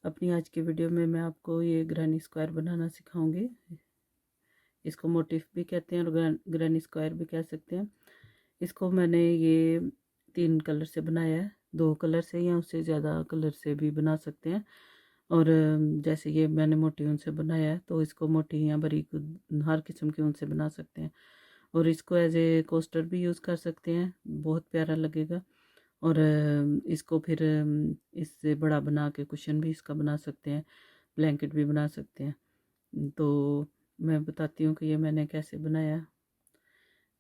अपनी आज की वीडियो में मैं आपको ये ग्रैनी स्क्वायर बनाना सिखाऊंगी। इसको मोटिफ भी कहते हैं और ग्रैनी स्क्वायर भी कह सकते हैं। इसको मैंने ये 3 कलर से बनाया है, 2 कलर से या उससे ज़्यादा कलर से भी बना सकते हैं। और जैसे ये मैंने मोटी ऊन से बनाया है, तो इसको मोटी या बारीक हर किस्म की ऊन से बना सकते हैं। और इसको एज ए कोस्टर भी यूज़ कर सकते हैं, बहुत प्यारा लगेगा। और इसको फिर इससे बड़ा बना के कुशन भी इसका बना सकते हैं, ब्लैंकेट भी बना सकते हैं। तो मैं बताती हूँ कि ये मैंने कैसे बनाया।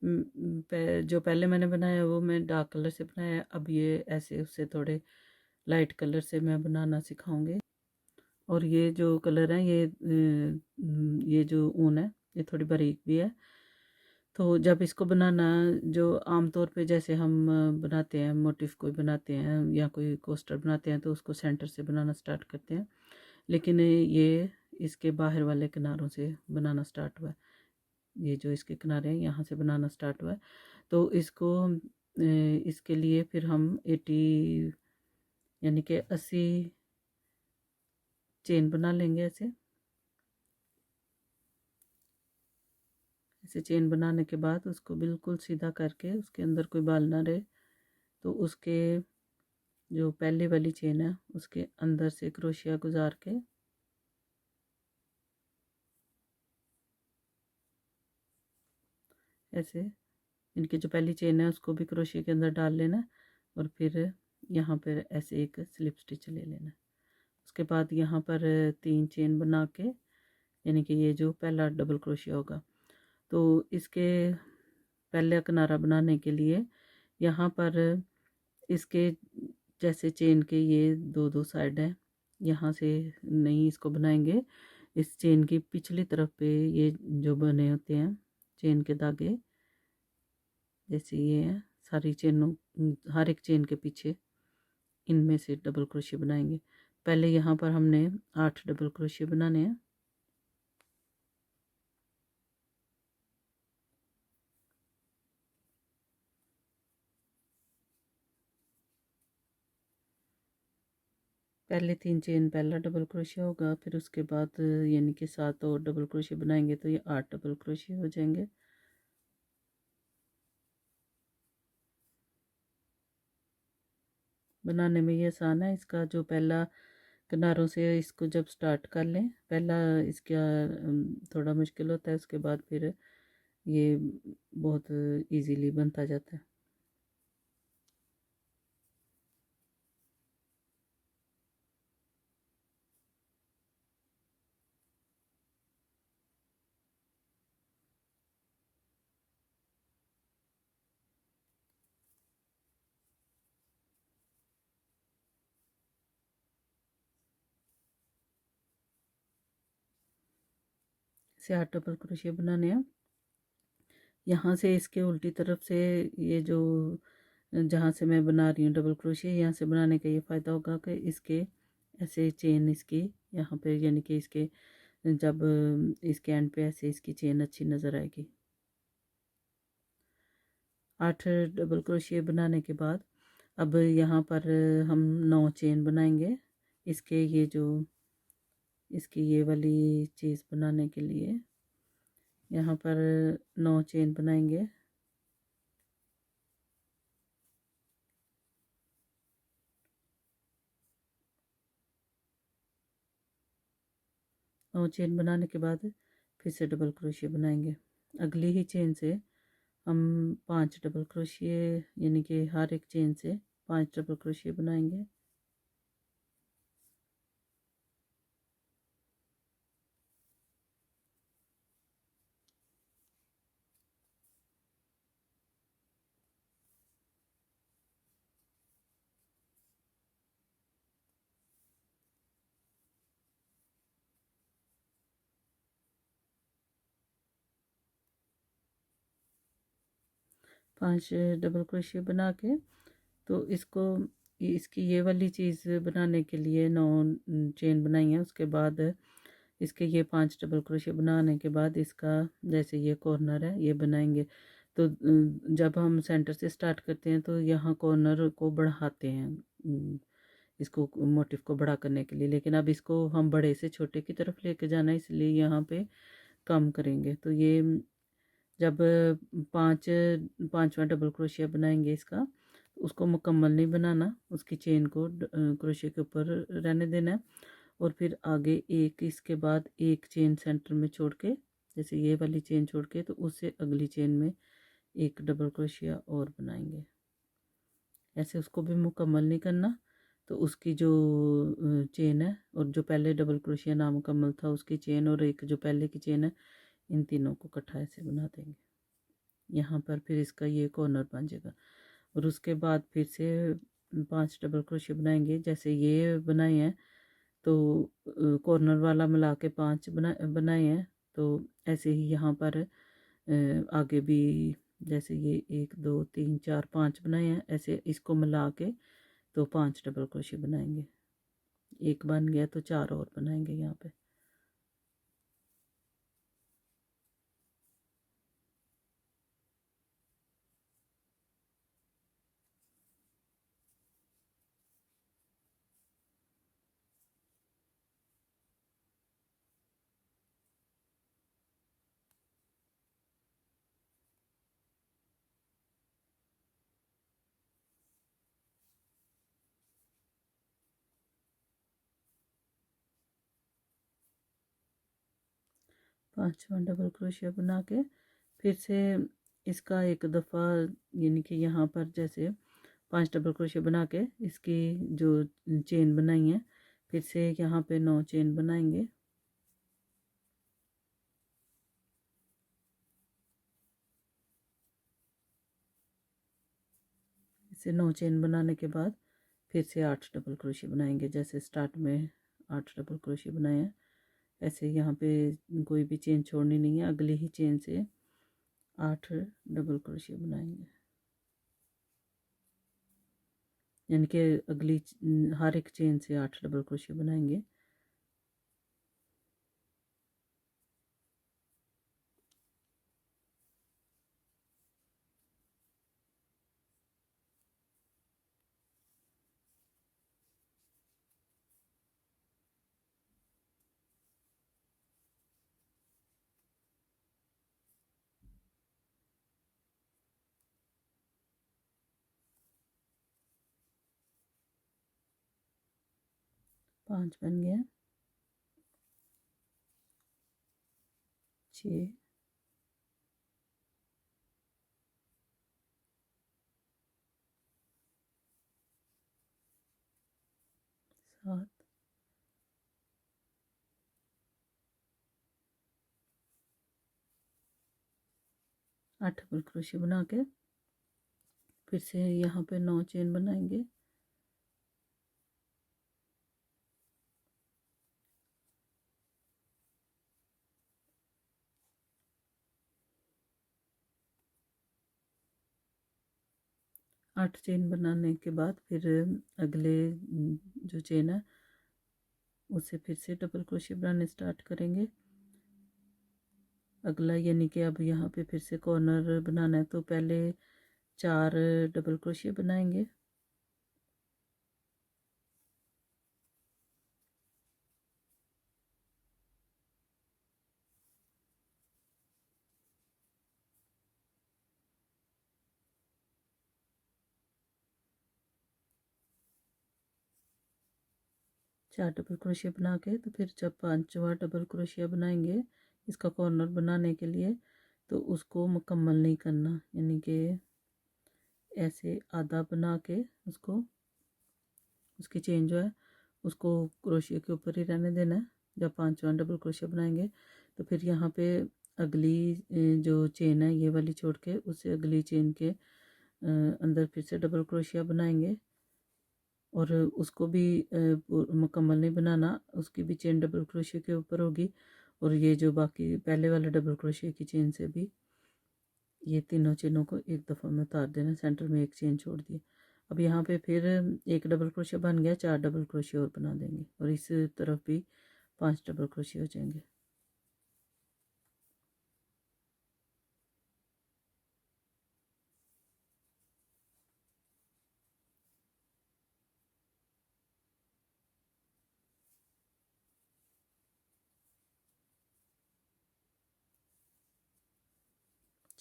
जो पहले मैंने बनाया वो मैं डार्क कलर से बनाया, अब ये ऐसे उससे थोड़े लाइट कलर से मैं बनाना सिखाऊंगी। और ये जो कलर है ये जो ऊन है ये थोड़ी बारीक भी है। तो जब इसको बनाना, जो आम तौर पे जैसे हम बनाते हैं, मोटिफ कोई बनाते हैं या कोई कोस्टर बनाते हैं, तो उसको सेंटर से बनाना स्टार्ट करते हैं। लेकिन ये इसके बाहर वाले किनारों से बनाना स्टार्ट हुआ है। ये जो इसके किनारे हैं यहाँ से बनाना स्टार्ट हुआ है। तो इसको इसके लिए फिर हम 80 यानी कि 80 चेन बना लेंगे। ऐसे ऐसे चेन बनाने के बाद उसको बिल्कुल सीधा करके, उसके अंदर कोई बाल ना रहे, तो उसके जो पहले वाली चेन है उसके अंदर से क्रोशिया गुजार के ऐसे इनकी जो पहली चेन है उसको भी क्रोशिया के अंदर डाल लेना है। और फिर यहाँ पर ऐसे एक स्लिप स्टिच ले लेना है। उसके बाद यहाँ पर 3 चेन बना के, यानी कि ये जो पहला डबल क्रोशिया होगा, तो इसके पहले किनारा बनाने के लिए यहाँ पर इसके जैसे चेन के ये दो साइड हैं, यहाँ से नहीं इसको बनाएंगे। इस चेन की पिछली तरफ पे ये जो बने होते हैं चेन के धागे, जैसे ये है, सारी चेनों हर एक चेन के पीछे इनमें से डबल क्रोशिया बनाएंगे। पहले यहाँ पर हमने 8 डबल क्रोशिया बनाने हैं। पहले 3 चेन पहला डबल क्रोशिया होगा, फिर उसके बाद यानी कि 7 और डबल क्रोशिया बनाएंगे तो ये 8 डबल क्रोशिया हो जाएंगे। बनाने में ये आसान है। इसका जो पहला किनारों से इसको जब स्टार्ट कर लें, पहला इसका थोड़ा मुश्किल होता है, उसके बाद फिर ये बहुत इजीली बनता जाता है। इसे 8 डबल क्रोशिया बनाने हैं। यहाँ से इसके उल्टी तरफ से ये जो जहाँ से मैं बना रही हूँ डबल क्रोशिया, यहाँ से बनाने का ये फ़ायदा होगा कि इसके ऐसे चेन इसकी यहाँ पे, यानी कि इसके जब इसके एंड पे ऐसे इसकी चेन अच्छी नज़र आएगी। 8 डबल क्रोशिया बनाने के बाद अब यहाँ पर हम 9 चेन बनाएंगे। इसके ये जो इसकी ये वाली चीज़ बनाने के लिए यहाँ पर 9 चेन बनाएंगे। और चेन बनाने के बाद फिर से डबल क्रोशिया बनाएंगे। अगली ही चेन से हम 5 डबल क्रोशिया, यानी कि हर एक चेन से 5 डबल क्रोशिया बनाएंगे। पांच डबल क्रोशिया बना के, तो इसको इसकी ये वाली चीज़ बनाने के लिए 9 चेन बनाई है। उसके बाद इसके ये 5 डबल क्रोशिया बनाने के बाद इसका जैसे ये कॉर्नर है ये बनाएंगे। तो जब हम सेंटर से स्टार्ट करते हैं तो यहाँ कॉर्नर को बढ़ाते हैं, इसको मोटिव को बड़ा करने के लिए, लेकिन अब इसको हम बड़े से छोटे की तरफ लेके जाना है, इसलिए यहाँ पे कम करेंगे। तो ये जब पांचवा डबल क्रोशिया बनाएंगे इसका, उसको मुकम्मल नहीं बनाना, उसकी चेन को क्रोशिया के ऊपर रहने देना है, और फिर आगे एक इसके बाद एक चेन सेंटर में छोड़ के, जैसे ये वाली चेन छोड़ के, तो उससे अगली चेन में एक डबल क्रोशिया और बनाएंगे। ऐसे उसको भी मुकम्मल नहीं करना। तो उसकी जो चेन है और जो पहले डबल क्रोशिया नामुकम्मल था उसकी चेन और एक जो पहले की चेन है, इन तीनों को इकट्ठा ऐसे बना देंगे। यहाँ पर फिर इसका ये कॉर्नर बन जाएगा, और उसके बाद फिर से 5 डबल क्रोशिया बनाएंगे जैसे ये बनाए हैं। तो कॉर्नर वाला मिला के 5 बनाए हैं। तो ऐसे ही यहाँ पर आगे भी जैसे ये 1 2 3 4 5 बनाए हैं, ऐसे इसको मिला के तो 5 डबल क्रोशिया बनाएंगे। एक बन गया तो 4 और बनाएंगे यहाँ पे। पांचवा डबल क्रोशिया बना के फिर से इसका एक दफ़ा, यानी कि यहाँ पर जैसे 5 डबल क्रोशिया बना के इसकी जो चेन बनाई है, फिर से यहाँ पे 9 चेन बनाएंगे। इसे 9 चेन बनाने के बाद फिर से 8 डबल क्रोशिया बनाएंगे, जैसे स्टार्ट में 8 डबल क्रोशिया बनाए हैं, ऐसे यहाँ पे कोई भी चेन छोड़नी नहीं है, अगली ही चेन से 8 डबल क्रोशिया बनाएंगे, यानी कि अगली हर एक चेन से 8 डबल क्रोशिया बनाएंगे। पाँच बन गया, 6 7 8 डबल क्रोशिया बना के फिर से यहाँ पे 9 चेन बनाएंगे। आठ चेन बनाने के बाद फिर अगले जो चेन है उससे फिर से डबल क्रोशिया बनाने स्टार्ट करेंगे। अगला यानी कि अब यहाँ पे फिर से कॉर्नर बनाना है, तो पहले 4 डबल क्रोशिया बनाएंगे। चार डबल क्रोशिया बना के तो फिर जब 5वां डबल क्रोशिया बनाएंगे इसका कॉर्नर बनाने के लिए, तो उसको मुकम्मल नहीं करना, यानी कि ऐसे आधा बना के उसको, उसकी चेन जो है उसको क्रोशिया के ऊपर ही रहने देना है। जब 5वां डबल क्रोशिया बनाएंगे तो फिर यहाँ पे अगली जो चेन है ये वाली छोड़ के उससे अगली चेन के अंदर फिर से डबल क्रोशिया बनाएंगे, और उसको भी मुकम्मल नहीं बनाना, उसकी भी चेन डबल क्रोशिया के ऊपर होगी, और ये जो बाकी पहले वाले डबल क्रोशिया की चेन से भी ये तीनों चेनों को एक दफ़ा में उतार देना, सेंटर में एक चेन छोड़ दी। अब यहाँ पे फिर एक डबल क्रोशिया बन गया, 4 डबल क्रोशिया और बना देंगे, और इस तरफ भी 5 डबल क्रोशिया हो जाएंगे।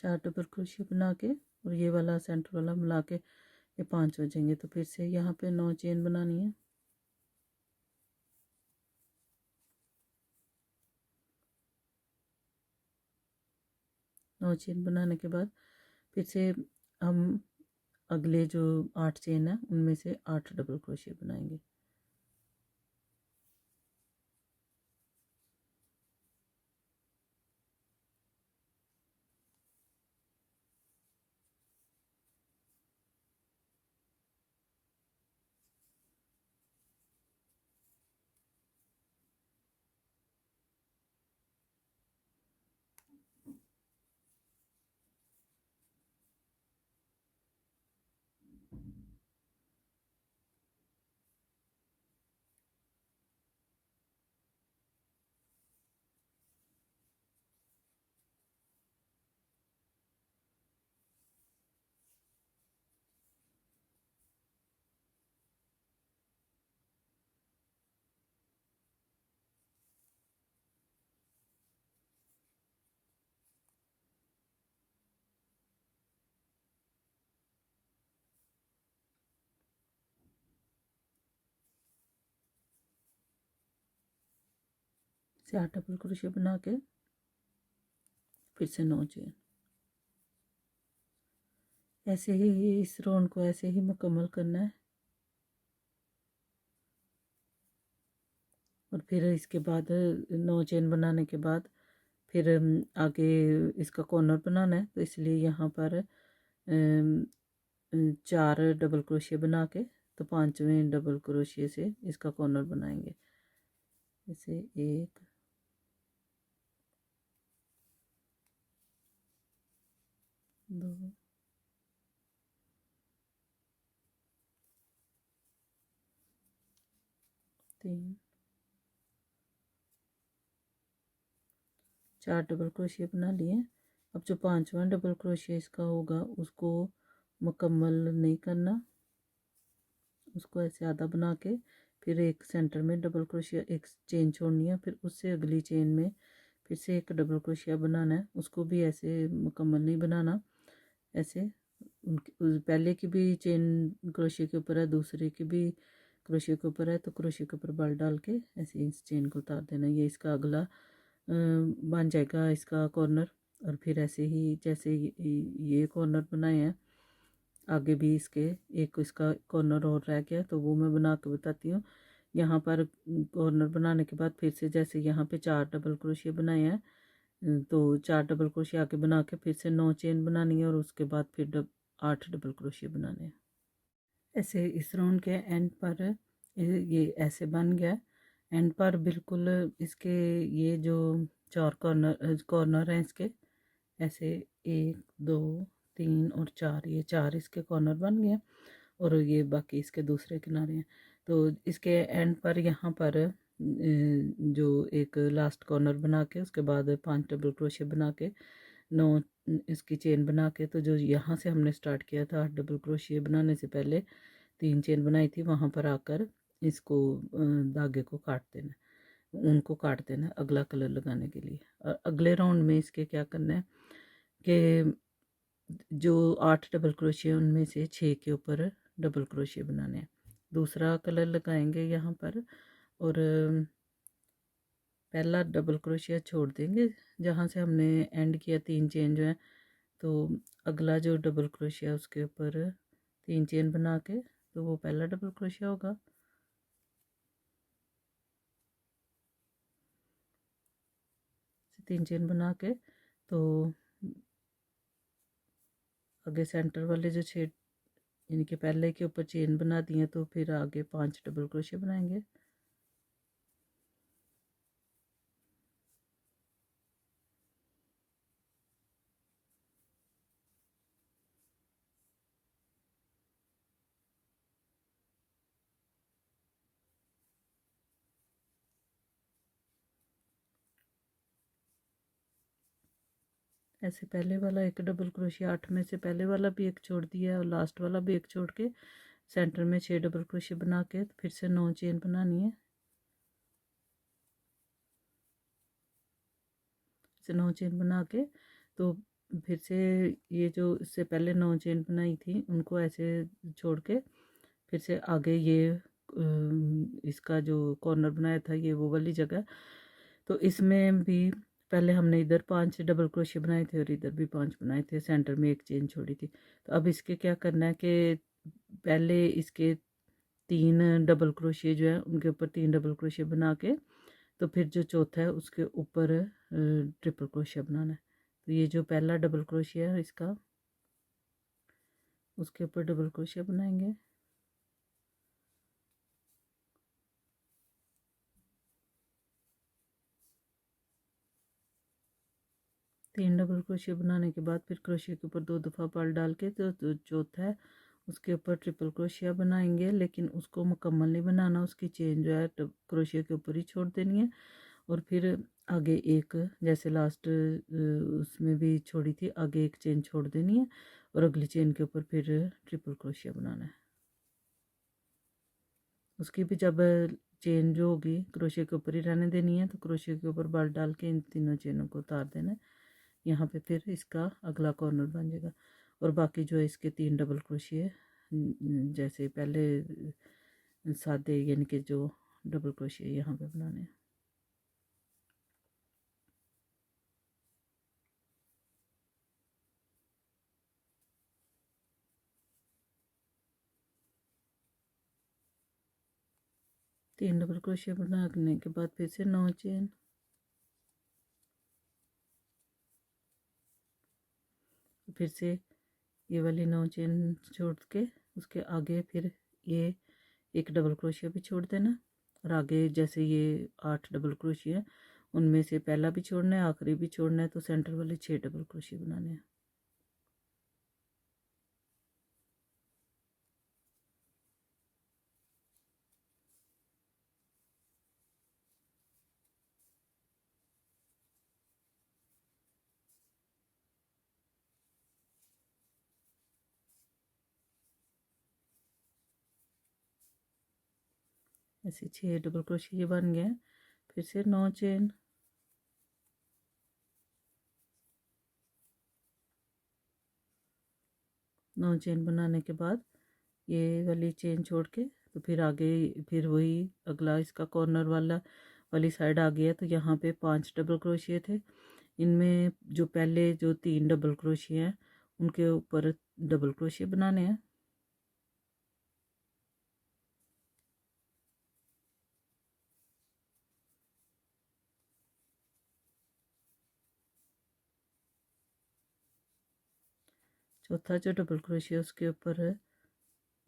4 डबल क्रोशिया बना के और ये वाला सेंटर वाला मिला के ये 5 हो जाएंगे। तो फिर से यहाँ पे 9 चेन बनानी है। नौ चेन बनाने के बाद फिर से हम अगले जो 8 चेन है उनमें से 8 डबल क्रोशिया बनाएंगे। से 8 डबल क्रोशिया बना के फिर से 9 चेन। ऐसे ही इस राउंड को ऐसे ही मुकम्मल करना है। और फिर इसके बाद 9 चेन बनाने के बाद फिर आगे इसका कॉर्नर बनाना है, तो इसलिए यहाँ पर 4 डबल क्रोशिया बना के तो 5वें डबल क्रोशिया से इसका कॉर्नर बनाएंगे। जैसे 1 2 3 4 डबल क्रोशिया बना लिए। अब जो 5वां डबल क्रोशिया इसका होगा उसको मुकम्मल नहीं करना, उसको ऐसे आधा बना के फिर एक सेंटर में डबल क्रोशिया एक चेन छोड़नी है, फिर उससे अगली चेन में फिर से एक डबल क्रोशिया बनाना है। उसको भी ऐसे मुकम्मल नहीं बनाना, ऐसे पहले की भी चेन क्रोशिया के ऊपर है, दूसरे की भी क्रोशिया के ऊपर है, तो क्रोशिया के ऊपर बल डाल के ऐसे इस चेन को उतार देना। ये इसका अगला बन जाएगा इसका कॉर्नर। और फिर ऐसे ही जैसे ये कॉर्नर बनाए हैं आगे भी इसके एक इसका कॉर्नर और रह गया, तो वो मैं बना के बताती हूँ। यहाँ पर कॉर्नर बनाने के बाद फिर से जैसे यहाँ पे 4 डबल क्रोशिया बनाए हैं, तो 4 डबल क्रोशिया आगे बना के फिर से 9 चेन बनानी है और उसके बाद फिर 8 डबल क्रोशिया बनाने हैं। ऐसे इस राउंड के एंड पर ये ऐसे बन गया। एंड पर बिल्कुल इसके ये जो 4 कॉर्नर हैं इसके ऐसे 1 2 3 और 4, ये 4 इसके कॉर्नर बन गए और ये बाकी इसके दूसरे किनारे हैं। तो इसके एंड पर यहाँ पर जो एक लास्ट कॉर्नर बना के उसके बाद 5 डबल क्रोशिया बना के 9 इसकी चेन बना के, तो जो यहाँ से हमने स्टार्ट किया था 8 डबल क्रोशिया बनाने से पहले 3 चेन बनाई थी, वहाँ पर आकर इसको धागे को काट देना, उनको काट देना अगला कलर लगाने के लिए। और अगले राउंड में इसके क्या करना है कि जो 8 डबल क्रोशिया उनमें से 6 के ऊपर डबल क्रोशिया बनाने हैं। दूसरा कलर लगाएंगे यहाँ पर और पहला डबल क्रोशिया छोड़ देंगे जहाँ से हमने एंड किया, 3 चेन जो है, तो अगला जो डबल क्रोशिया उसके ऊपर 3 चेन बना के तो वो पहला डबल क्रोशिया होगा। तीन चेन बना के तो आगे सेंटर वाले जो 6 इनके पहले के ऊपर चेन बना दिए, तो फिर आगे 5 डबल क्रोशिया बनाएंगे। ऐसे पहले वाला एक डबल क्रोशिया 8 में से पहले वाला भी एक छोड़ दिया और लास्ट वाला भी एक छोड़ के सेंटर में 6 डबल क्रोशिया बना के फिर से 9 चेन बनानी है। से 9 चेन बना के तो फिर से ये जो इससे पहले 9 चेन बनाई थी उनको ऐसे छोड़ के फिर से आगे ये इसका जो कॉर्नर बनाया था ये वो वाली जगह, तो इसमें भी पहले हमने इधर 5 डबल क्रोशिया बनाए थे और इधर भी 5 बनाए थे, सेंटर में एक चेन छोड़ी थी। तो अब इसके क्या करना है कि पहले इसके 3 डबल क्रोशिया जो है उनके ऊपर 3 डबल क्रोशिया बना के तो फिर जो चौथा है उसके ऊपर ट्रिपल क्रोशिया बनाना है। तो ये जो पहला डबल क्रोशिया है इसका, उसके ऊपर डबल क्रोशिया बनाएंगे। तीन डबल क्रोशिया बनाने के बाद फिर क्रोशिया के ऊपर 2 दफ़ा पर्ल डाल के तो चौथा है उसके ऊपर ट्रिपल क्रोशिया बनाएंगे, लेकिन उसको मुकम्मल नहीं बनाना, उसकी चेन जो है क्रोशिया के ऊपर ही छोड़ देनी है। और फिर आगे एक जैसे लास्ट उसमें भी छोड़ी थी, आगे एक चेन छोड़ देनी है और अगली चेन के ऊपर फिर ट्रिपल क्रोशिया बनाना है। उसकी भी जब चेन जो होगी क्रोशिया के ऊपर ही रहने देनी है, तो क्रोशिया के ऊपर बल डाल के इन तीनों चेनों को उतार देना है। यहाँ पे फिर इसका अगला कॉर्नर बन जाएगा। और बाकी जो है इसके 3 डबल क्रोशिया जैसे पहले सादे यानी कि जो डबल क्रोशिया यहाँ पे बनाने हैं। तीन डबल क्रोशिया बनाने के बाद फिर से 9 चेन, फिर से ये वाली 9 चेन छोड़ के उसके आगे फिर ये एक डबल क्रोशिया भी छोड़ देना। और आगे जैसे ये 8 डबल क्रोशिया है उनमें से पहला भी छोड़ना है, आखिरी भी छोड़ना है, तो सेंटर वाले 6 डबल क्रोशिया बनाने हैं। ऐसे 6 डबल क्रोशिया बन गए। फिर से 9 चेन, नौ चेन बनाने के बाद ये वाली चेन छोड़ के तो फिर आगे फिर वही अगला इसका कॉर्नर वाली साइड आ गया। तो यहाँ पे 5 डबल क्रोशिया थे, इनमें जो पहले जो 3 डबल क्रोशिया हैं उनके ऊपर डबल क्रोशिया बनाने हैं। चौथा जो डबल क्रोशिया उसके ऊपर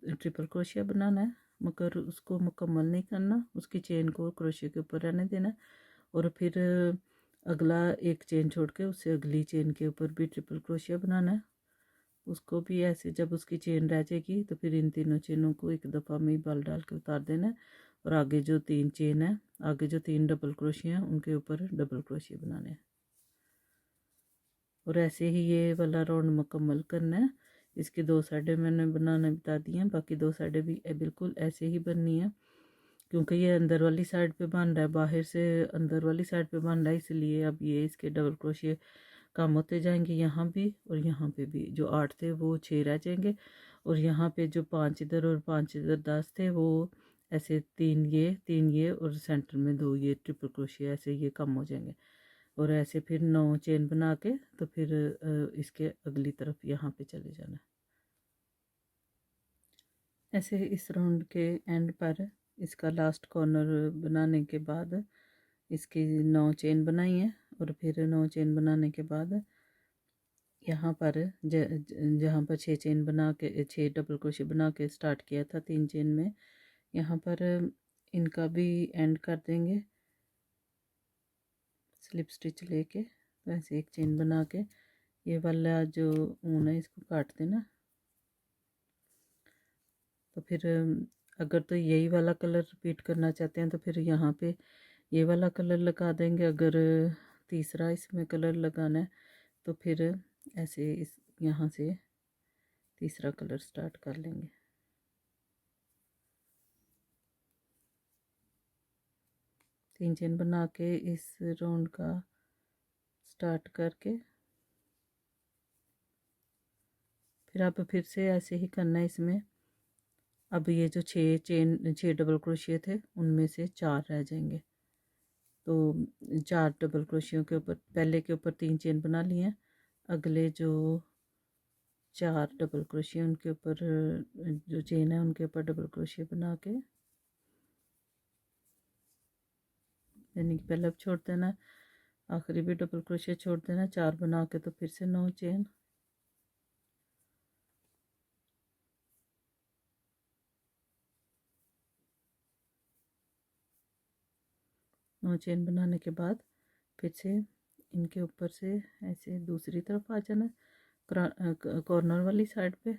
ट्रिपल क्रोशिया बनाना है, मगर उसको मुकम्मल नहीं करना, उसकी चेन को क्रोशिया के ऊपर रहने देना। और फिर अगला एक चेन छोड़ के उससे अगली चेन के ऊपर भी ट्रिपल क्रोशिया बनाना है। उसको भी ऐसे जब उसकी चेन रह जाएगी तो फिर इन तीनों चेनों को एक दफ़ा में बल डाल के उतार देना है। और आगे जो 3 चेन है, आगे जो 3 डबल क्रोशिया हैं उनके ऊपर डबल क्रोशिया बनाने हैं। और ऐसे ही ये वाला राउंड मुकम्मल करना है। इसकी 2 साइडें मैंने बनाना बता दी हैं, बाकी 2 साइडें भी बिल्कुल ऐसे ही बननी है, क्योंकि ये अंदर वाली साइड पे बन रहा है, बाहर से अंदर वाली साइड पे बन रहा है, इसलिए अब ये इसके डबल क्रोशिया कम होते जाएंगे यहाँ भी और यहाँ पे भी। जो 8 थे वो 6 रह जाएंगे और यहाँ पे जो 5 इधर और 5 इधर 10 थे वो ऐसे 3 ये और सेंटर में 2 ये ट्रिपल क्रोशिया ऐसे ये कम हो जाएंगे। और ऐसे फिर 9 चेन बना के तो फिर इसके अगली तरफ यहाँ पे चले जाना। ऐसे इस राउंड के एंड पर इसका लास्ट कॉर्नर बनाने के बाद इसकी 9 चेन बनाई है। और फिर 9 चेन बनाने के बाद यहाँ पर जहाँ पर 6 चेन बना के 6 डबल क्रोशिया बना के स्टार्ट किया था 3 चेन में, यहाँ पर इनका भी एंड कर देंगे स्लिप स्टिच लेके। तो ऐसे एक चेन बना के ये वाला जो ऊन है इसको काट देना। तो फिर अगर तो यही वाला कलर रिपीट करना चाहते हैं तो फिर यहाँ पे ये वाला कलर लगा देंगे। अगर तीसरा इसमें कलर लगाना है तो फिर ऐसे इस यहाँ से तीसरा कलर स्टार्ट कर लेंगे। तीन चेन बना के इस राउंड का स्टार्ट करके फिर आप फिर से ऐसे ही करना है इसमें। अब ये जो 6 डबल क्रोशिया थे उनमें से 4 रह जाएंगे, तो 4 डबल क्रोशियों के ऊपर पहले के ऊपर 3 चेन बना लिए हैं, अगले जो 4 डबल क्रोशिया उनके ऊपर जो चेन है उनके ऊपर डबल क्रोशिया बना के, यानी कि पहले अब छोड़ देना, आखिरी भी डबल क्रोशिया छोड़ देना, 4 बना के तो फिर से 9 चेन, नौ चेन बनाने के बाद फिर से इनके ऊपर से ऐसे दूसरी तरफ आ जाना, कॉर्नर वाली साइड पे।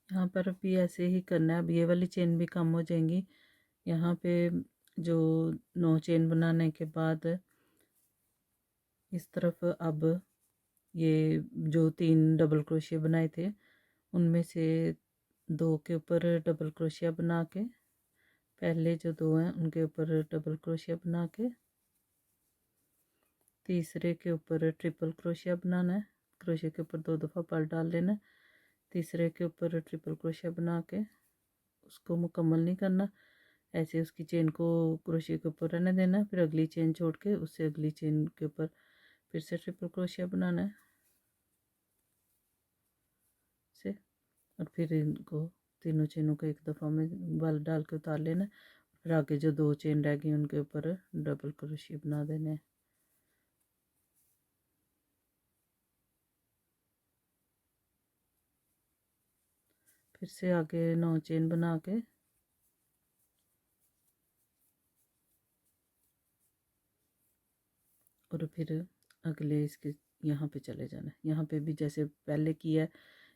यहाँ पर भी ऐसे ही करना है। अब ये वाली चेन भी कम हो जाएंगी। यहाँ पे जो 9 चेन बनाने के बाद इस तरफ अब ये जो 3 डबल क्रोशिया बनाए थे उनमें से 2 के ऊपर डबल क्रोशिया बना के, पहले जो 2 हैं उनके ऊपर डबल क्रोशिया बना के, तीसरे के ऊपर ट्रिपल क्रोशिया बनाना है, क्रोशिया के ऊपर 2 दफ़ा पर्ल डाल लेना, तीसरे के ऊपर ट्रिपल क्रोशिया बना के उसको मुकम्मल नहीं करना, ऐसे उसकी चेन को क्रोशिया के ऊपर रहने देना, फिर अगली चेन छोड़ के उससे अगली चेन के ऊपर फिर से ट्रिपल क्रोशिया बनाना है से, और फिर इनको तीनों चेनों को एक दफ़ा में बल डाल के उतार लेना, फिर आगे जो 2 चेन रह गई उनके ऊपर डबल क्रोशिया बना देना है। फिर से आगे 9 चेन बना के और फिर अगले इसके यहाँ पे चले जाना है। यहाँ पे भी जैसे पहले किया है,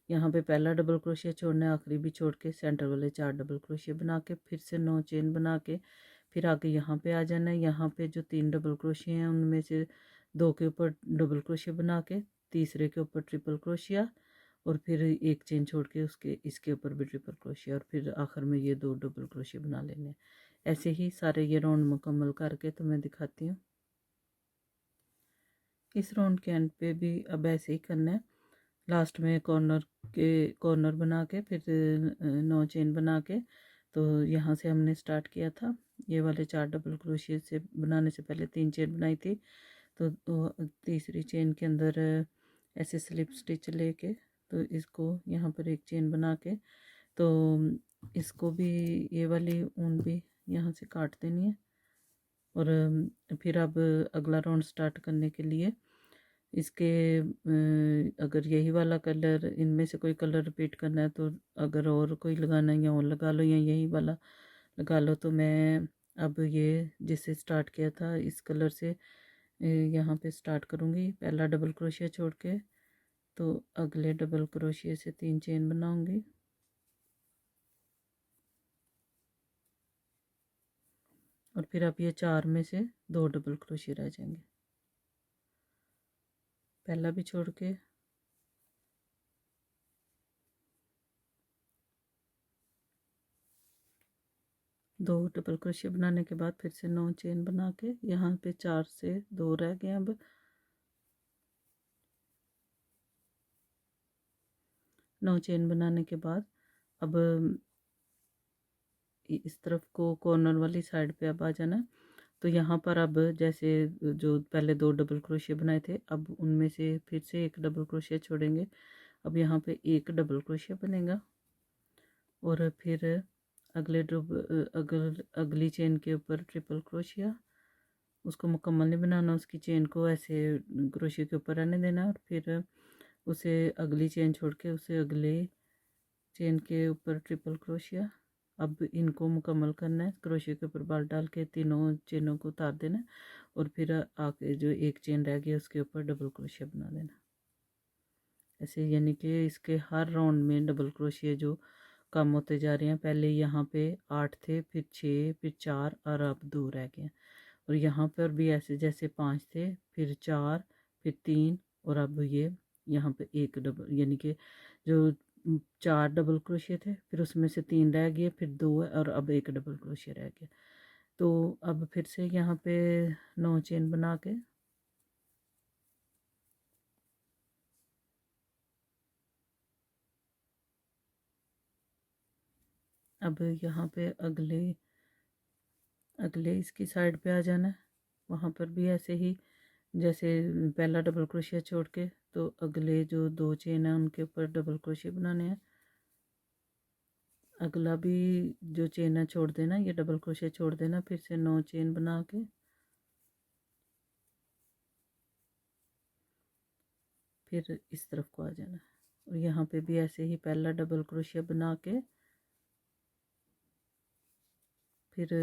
यहाँ पे पहला डबल क्रोशिया छोड़ना है, आखिरी भी छोड़ के सेंटर वाले 4 डबल क्रोशिया बना के फिर से 9 चेन बना के फिर आगे यहाँ पे आ जाना है। यहाँ पे जो 3 डबल क्रोशिया हैं उनमें से 2 के ऊपर डबल क्रोशिया बना के, तीसरे के ऊपर ट्रिपल क्रोशिया और फिर एक चेन छोड़ के उसके इसके ऊपर भी ट्रिपल क्रोशिया और फिर आखिर में ये 2 डबल क्रोशिया बना लेने हैं। ऐसे ही सारे ये राउंड मुकम्मल करके तो मैं दिखाती हूँ। इस राउंड के एंड पे भी अब ऐसे ही करना है। लास्ट में कॉर्नर बना के फिर 9 चेन बना के, तो यहाँ से हमने स्टार्ट किया था, ये वाले 4 डबल क्रोशिया से बनाने से पहले 3 चेन बनाई थी, तो तीसरी चेन के अंदर ऐसे स्लिप स्टिच लेके तो इसको यहाँ पर एक चेन बना के, तो इसको भी ये वाली ऊन भी यहाँ से काट देनी है। और फिर अब अगला राउंड स्टार्ट करने के लिए इसके अगर यही वाला कलर इनमें से कोई कलर रिपीट करना है तो अगर और कोई लगाना है या और लगा लो या यही वाला लगा लो, तो मैं अब ये जिससे स्टार्ट किया था इस कलर से यहाँ पे स्टार्ट करूँगी। पहला डबल क्रोशिया छोड़ के तो अगले डबल क्रोशिया से 3 चेन बनाऊँगी और फिर अब ये 4 में से 2 डबल क्रोशिया रह जाएंगे, पहला भी छोड़ के दो डबल क्रोशिया बनाने के बाद फिर से 9 चेन बना के यहाँ पे 4 से 2 रह गए। अब 9 चेन बनाने के बाद अब इस तरफ को कॉर्नर वाली साइड पे अब आ जाना, तो यहाँ पर अब जैसे जो पहले 2 डबल क्रोशिया बनाए थे अब उनमें से फिर से एक डबल क्रोशिया छोड़ेंगे। अब यहाँ पे एक डबल क्रोशिया बनेगा और फिर अगली चेन के ऊपर ट्रिपल क्रोशिया, उसको मुकम्मल नहीं बनाना, उसकी चेन को ऐसे क्रोशिया के ऊपर रहने देना और फिर उसे अगली चेन छोड़ के उसे अगले चेन के ऊपर ट्रिपल क्रोशिया। अब इनको मुकम्मल करना है, क्रोशिया के ऊपर बाल डाल के तीनों चेनों को उतार देना और फिर आके जो एक चेन रह गई उसके ऊपर डबल क्रोशिया बना देना। ऐसे यानी कि इसके हर राउंड में डबल क्रोशिया जो कम होते जा रहे हैं, पहले यहाँ पे 8 थे, फिर 6, फिर 4 और अब 2 रह गए। और यहाँ पर भी ऐसे जैसे 5 थे, फिर 4, फिर 3 और अब ये यहाँ पे एक डबल, यानी कि जो 4 डबल क्रोशिया थे फिर उसमें से 3 रह गए, फिर 2 है और अब एक डबल क्रोशिया रह गया। तो अब फिर से यहाँ पे 9 चेन बना के अब यहाँ पे अगले इसकी साइड पे आ जाना है। वहाँ पर भी ऐसे ही जैसे पहला डबल क्रोशिया छोड़ के तो अगले जो 2 चेन है उनके ऊपर डबल क्रोशिया बनाने हैं। अगला भी जो चेन है छोड़ देना, ये डबल क्रोशिया छोड़ देना, फिर से 9 चेन बना के फिर इस तरफ को आ जाना। और यहाँ पे भी ऐसे ही पहला डबल क्रोशिया बना के फिर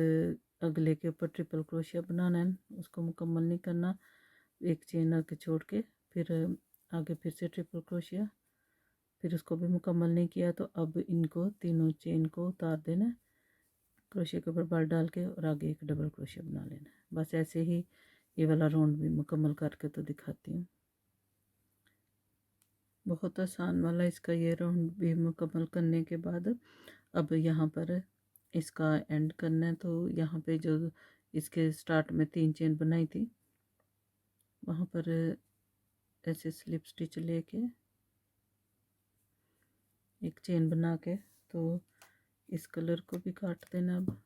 अगले के ऊपर ट्रिपल क्रोशिया बनाना है, उसको मुकम्मल नहीं करना। एक चेन आगे छोड़ के फिर आगे फिर से ट्रिपल क्रोशिया, फिर उसको भी मुकम्मल नहीं किया तो अब इनको तीनों चेन को उतार देना है, क्रोशिया के ऊपर बाल डाल के और आगे एक डबल क्रोशिया बना लेना है। बस ऐसे ही ये वाला राउंड भी मुकम्मल करके तो दिखाती हूँ। बहुत आसान वाला इसका ये राउंड भी मुकम्मल करने के बाद अब यहाँ पर इसका एंड करना है। तो यहाँ पे जो इसके स्टार्ट में 3 चेन बनाई थी वहाँ पर ऐसे स्लिप स्टिच लेके एक चेन बना के तो इस कलर को भी काट देना। अब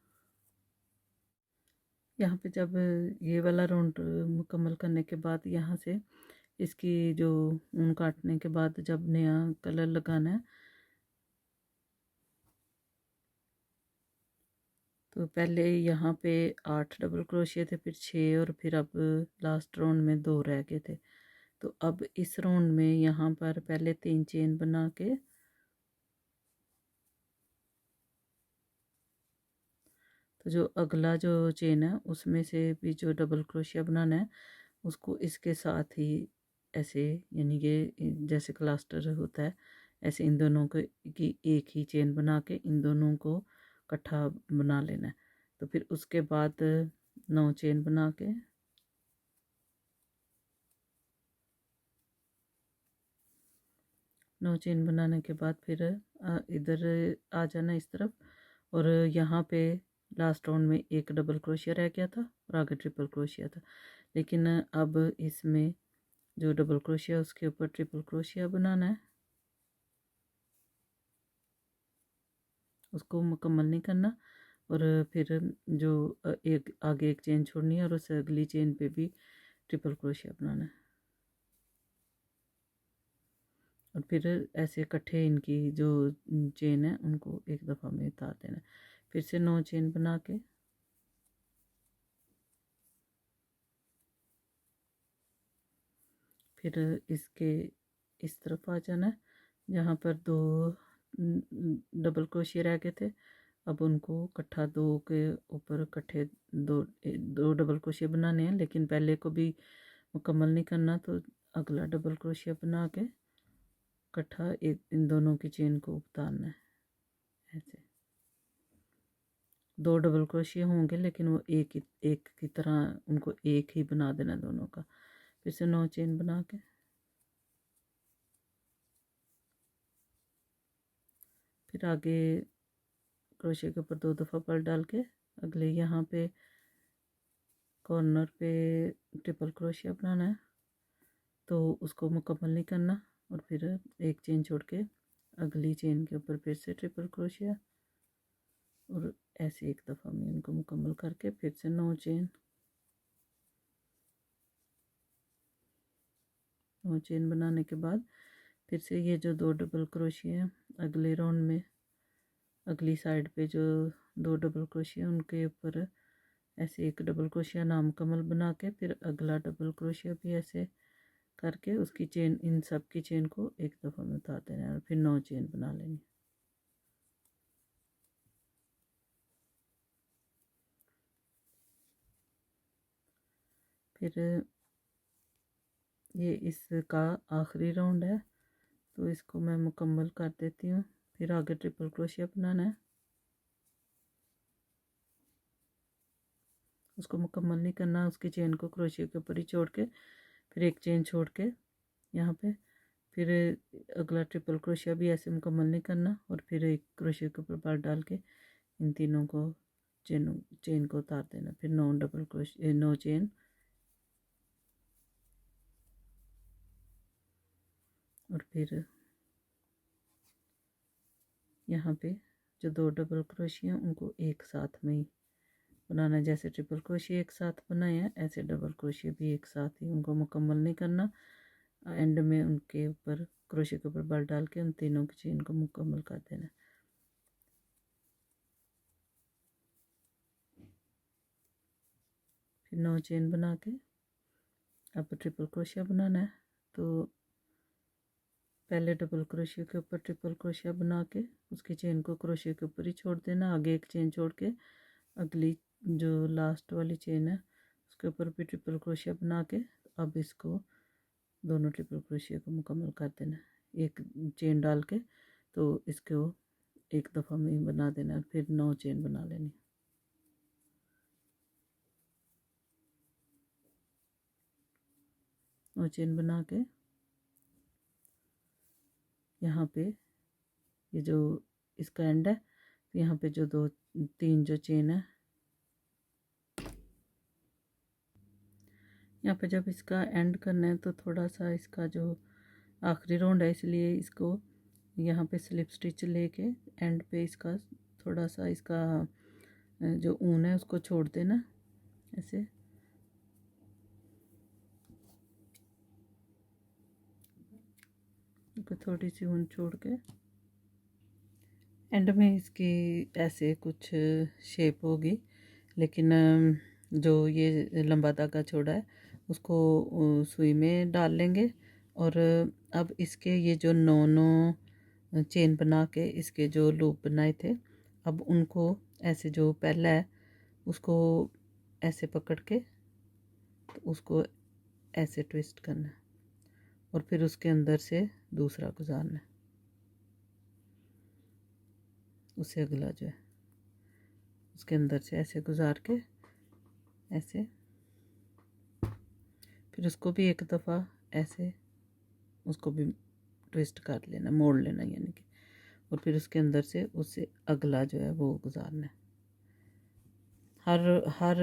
यहाँ पे जब ये वाला राउंड मुकम्मल करने के बाद यहाँ से इसकी जो ऊन काटने के बाद जब नया कलर लगाना है तो पहले यहाँ पे 8 डबल क्रोशिया थे, फिर 6 और फिर अब लास्ट राउंड में 2 रह गए थे। तो अब इस राउंड में यहाँ पर पहले 3 चेन बना के तो जो अगला जो चेन है उसमें से भी जो डबल क्रोशिया बनाना है उसको इसके साथ ही ऐसे, यानी कि जैसे क्लास्टर होता है ऐसे इन दोनों को की एक ही चेन बना के इन दोनों को इकट्ठा बना लेना है। तो फिर उसके बाद 9 चेन बना के 9 चेन बनाने के बाद फिर इधर आ जाना इस तरफ। और यहाँ पे लास्ट राउंड में एक डबल क्रोशिया रह गया था और आगे ट्रिपल क्रोशिया था, लेकिन अब इसमें जो डबल क्रोशिया उसके ऊपर ट्रिपल क्रोशिया बनाना है, उसको मुकम्मल नहीं करना। और फिर जो एक आगे एक चेन छोड़नी है और उस अगली चेन पे भी ट्रिपल क्रोशिया बनाना है। और फिर ऐसे इकट्ठे इनकी जो चेन है उनको एक दफ़ा में उतार देना है। फिर से 9 चेन बना के फिर इसके इस तरफ आ जाना है जहाँ पर 2 डबल क्रोशिया रह गए थे। अब उनको इकट्ठा 2 के ऊपर इकट्ठे दो डबल क्रोशिया बनाने हैं, लेकिन पहले को भी मुकम्मल नहीं करना। तो अगला डबल क्रोशिया बना के इकट्ठा एक इन दोनों की चेन को उतारना है। ऐसे 2 डबल क्रोशिया होंगे लेकिन वो एक की तरह उनको एक ही बना देना दोनों का। फिर से 9 चेन बना के फिर आगे क्रोशिया के ऊपर 2 दफ़ा बल डाल के अगले यहाँ पे कॉर्नर पे ट्रिपल क्रोशिया बनाना है। तो उसको मुकम्मल नहीं करना और फिर एक चेन छोड़ के अगली चेन के ऊपर फिर से ट्रिपल क्रोशिया और ऐसे एक दफ़ा में इनको मुकम्मल करके फिर से 9 चेन बनाने के बाद फिर से ये जो 2 डबल क्रोशिया हैं अगले राउंड में अगली साइड पे जो 2 डबल क्रोशिया उनके ऊपर ऐसे एक डबल क्रोशिया नाम कमल बना के फिर अगला डबल क्रोशिया भी ऐसे करके उसकी चेन इन सब की चेन को एक दफ़ा में उतार देना है और फिर 9 चेन बना लेनी। फिर ये इसका आखिरी राउंड है तो इसको मैं मुकम्मल कर देती हूँ। फिर आगे ट्रिपल क्रोशिया बनाना है, उसको मुकम्मल नहीं करना, उसकी चेन को क्रोशिया के ऊपर ही छोड़ के फिर एक चेन छोड़ के यहाँ पे फिर अगला ट्रिपल क्रोशिया भी ऐसे मुकम्मल नहीं करना और फिर एक क्रोशिया के ऊपर बाल डाल के इन तीनों को चेन को उतार देना। फिर 9 डबल क्रोशिया 9 चेन और फिर यहाँ पे जो 2 डबल क्रोशिया उनको एक साथ में ही बनाना है। जैसे ट्रिपल क्रोशिया एक साथ बनाए हैं ऐसे डबल क्रोशिया भी एक साथ ही, उनको मुकम्मल नहीं करना। एंड में उनके ऊपर क्रोशिया के ऊपर बल डाल के उन तीनों की चेन को मुकम्मल कर देना। फिर 9 चेन बना के अब ट्रिपल क्रोशिया बनाना है। तो पहले डबल क्रोशिया के ऊपर ट्रिपल क्रोशिया बना के उसकी चेन को क्रोशिया के ऊपर ही छोड़ देना। आगे एक चेन छोड़ के अगली जो लास्ट वाली चेन है उसके ऊपर भी ट्रिपल क्रोशिया बना के अब इसको दोनों ट्रिपल क्रोशिया को मुकम्मल कर देना। एक चेन डाल के तो इसको एक दफ़ा में ही बना देना। फिर 9 चेन बना लेनी। और चेन बना के यहाँ पे ये जो इसका एंड है तो यहाँ पे जो 2-3 जो चेन है यहाँ पे जब इसका एंड करना है तो थोड़ा सा इसका जो आखिरी राउंड है इसलिए इसको यहाँ पे स्लिप स्टिच लेके एंड पे इसका थोड़ा सा इसका जो ऊन है उसको छोड़ देना ऐसे। थोड़ी सी ऊन छोड़ के एंड में इसकी ऐसे कुछ शेप होगी। लेकिन जो ये लंबा धागा छोड़ा है उसको सुई में डाल लेंगे। और अब इसके ये जो 9 चेन बना के इसके जो लूप बनाए थे अब उनको ऐसे जो पहला है उसको ऐसे पकड़ के तो उसको ऐसे ट्विस्ट करना और फिर उसके अंदर से दूसरा गुजारना, उससे अगला जो है उसके अंदर से ऐसे गुजार के ऐसे फिर उसको भी एक दफ़ा ऐसे उसको भी ट्विस्ट कर लेना, मोड़ लेना यानी कि। और फिर उसके अंदर से उससे अगला जो है वो गुजारना है। हर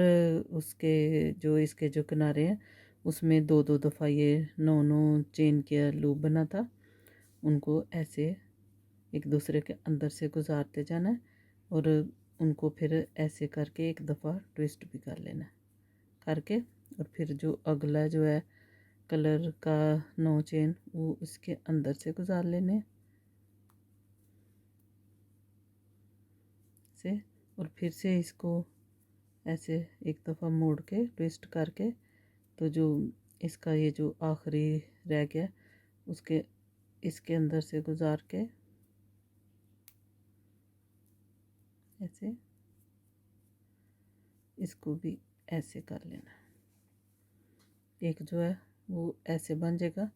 उसके जो इसके जो किनारे हैं उसमें 2-2 दफ़ा ये 9 चेन के लूप बना था उनको ऐसे एक दूसरे के अंदर से गुजारते जाना है और उनको फिर ऐसे करके एक दफ़ा ट्विस्ट भी कर लेना करके। और फिर जो अगला जो है कलर का 9 चेन वो इसके अंदर से गुजार लेने से और फिर से इसको ऐसे एक दफ़ा मोड़ के ट्विस्ट करके तो जो इसका ये जो आखिरी रह गया उसके इसके अंदर से गुजार के ऐसे इसको भी ऐसे कर लेना। एक जो है वो ऐसे बन जाएगा।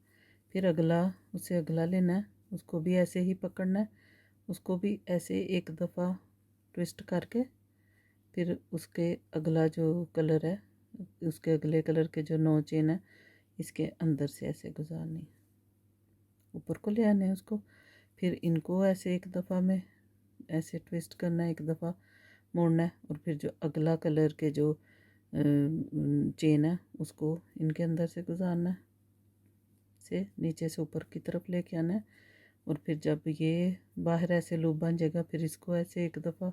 फिर अगला उसे अगला लेना है उसको भी ऐसे ही पकड़ना है, उसको भी ऐसे एक दफ़ा ट्विस्ट करके फिर उसके अगला जो कलर है उसके अगले कलर के जो 9 चेन है इसके अंदर से ऐसे गुजारनी, ऊपर को ले आने उसको। फिर इनको ऐसे एक दफ़ा में ऐसे ट्विस्ट करना है, एक दफ़ा मोड़ना है और फिर जो अगला कलर के जो चेन है उसको इनके अंदर से गुजारना है, से नीचे से ऊपर की तरफ लेके आना है। और फिर जब ये बाहर ऐसे लूप बन जाएगा फिर इसको ऐसे एक दफ़ा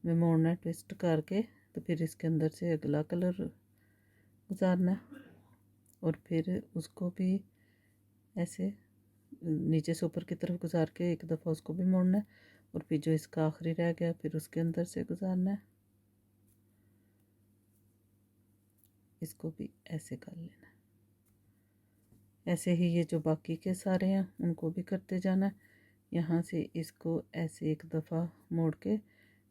में मोड़ना है ट्विस्ट करके तो फिर इसके अंदर से अगला कलर गुजारना है और फिर उसको भी ऐसे नीचे से ऊपर की तरफ गुजार के एक दफ़ा उसको भी मोड़ना है और फिर जो इसका आखिरी रह गया फिर उसके अंदर से गुजारना है, इसको भी ऐसे कर लेना। ऐसे ही ये जो बाकी के सारे हैं उनको भी करते जाना है। यहाँ से इसको ऐसे एक दफ़ा मोड़ के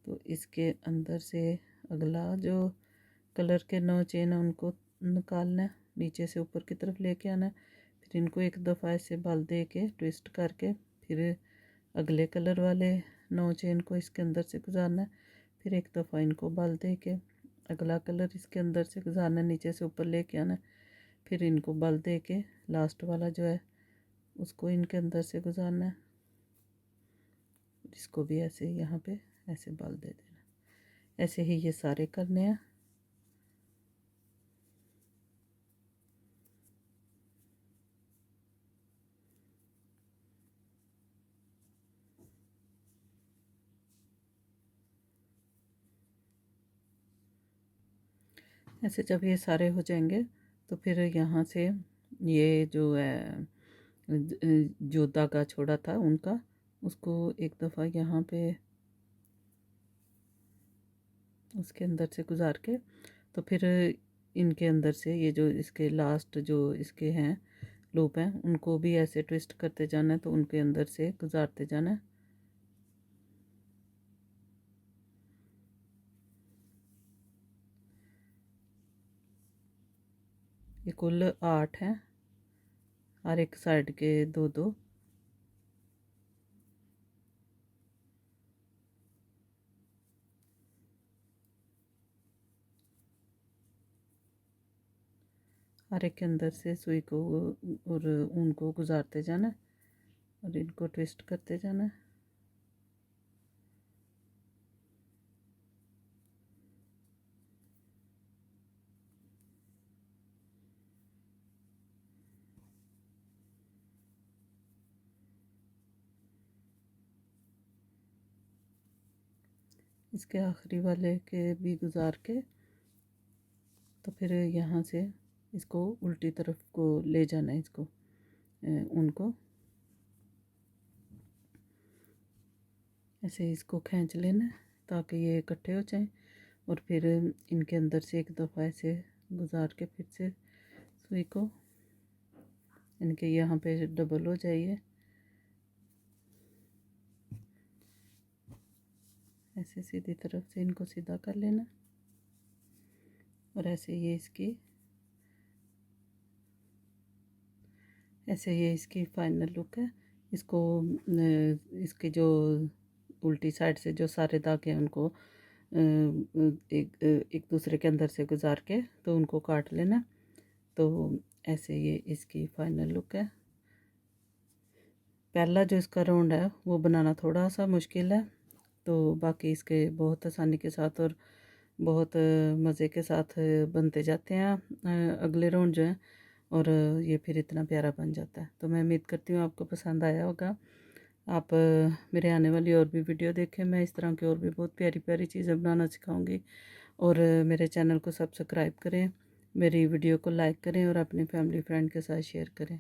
तो इसके अंदर से अगला जो कलर के 9 चेन है उनको निकालना है, नीचे से ऊपर की तरफ लेके आना है। फिर इनको एक दफ़ा ऐसे बल दे के ट्विस्ट करके फिर अगले कलर वाले 9 चेन को इसके अंदर से गुजारना है। फिर एक दफ़ा इनको बल दे के अगला कलर इसके अंदर से गुजारना है, नीचे से ऊपर लेके आना है। फिर इनको बल दे के लास्ट वाला जो है उसको इनके अंदर से गुजारना है, इसको भी ऐसे यहाँ पे ऐसे बल दे देना। ऐसे ही ये सारे करने हैं। ऐसे जब ये सारे हो जाएंगे तो फिर यहाँ से ये जो है जो धागा छोड़ा था उनका, उसको एक दफ़ा यहाँ पे उसके अंदर से गुजार के, तो फिर इनके अंदर से ये जो इसके लास्ट जो इसके हैं लूप हैं उनको भी ऐसे ट्विस्ट करते जाना है, तो उनके अंदर से गुजारते जाना है। ये कुल 8 हैं, हर एक साइड के 2-2। हर एक के अंदर से सुई को और ऊन को गुजारते जाना है और इनको ट्विस्ट करते जाना है। इसके आखिरी वाले के भी गुजार के, तो फिर यहाँ से इसको उल्टी तरफ को ले जाना है, इसको उनको ऐसे इसको खींच लेना है ताकि ये इकट्ठे हो जाएं, और फिर इनके अंदर से एक दफ़ा ऐसे गुजार के फिर से सुई को इनके यहाँ पे डबल हो जाइए, ऐसे सीधी तरफ से इनको सीधा कर लेना। और ऐसे ये इसकी फाइनल लुक है। इसको इसके जो उल्टी साइड से जो सारे धागे हैं उनको एक दूसरे के अंदर से गुजार के तो उनको काट लेना। तो ऐसे ये इसकी फाइनल लुक है। पहला जो इसका राउंड है वो बनाना थोड़ा सा मुश्किल है, तो बाकी इसके बहुत आसानी के साथ और बहुत मज़े के साथ बनते जाते हैं अगले राउंड जो है, और ये फिर इतना प्यारा बन जाता है। तो मैं उम्मीद करती हूँ आपको पसंद आया होगा। आप मेरे आने वाली और भी वीडियो देखें, मैं इस तरह की और भी बहुत प्यारी प्यारी चीज़ें बनाना सिखाऊंगी। और मेरे चैनल को सब्सक्राइब करें, मेरी वीडियो को लाइक करें और अपनी फैमिली फ्रेंड के साथ शेयर करें।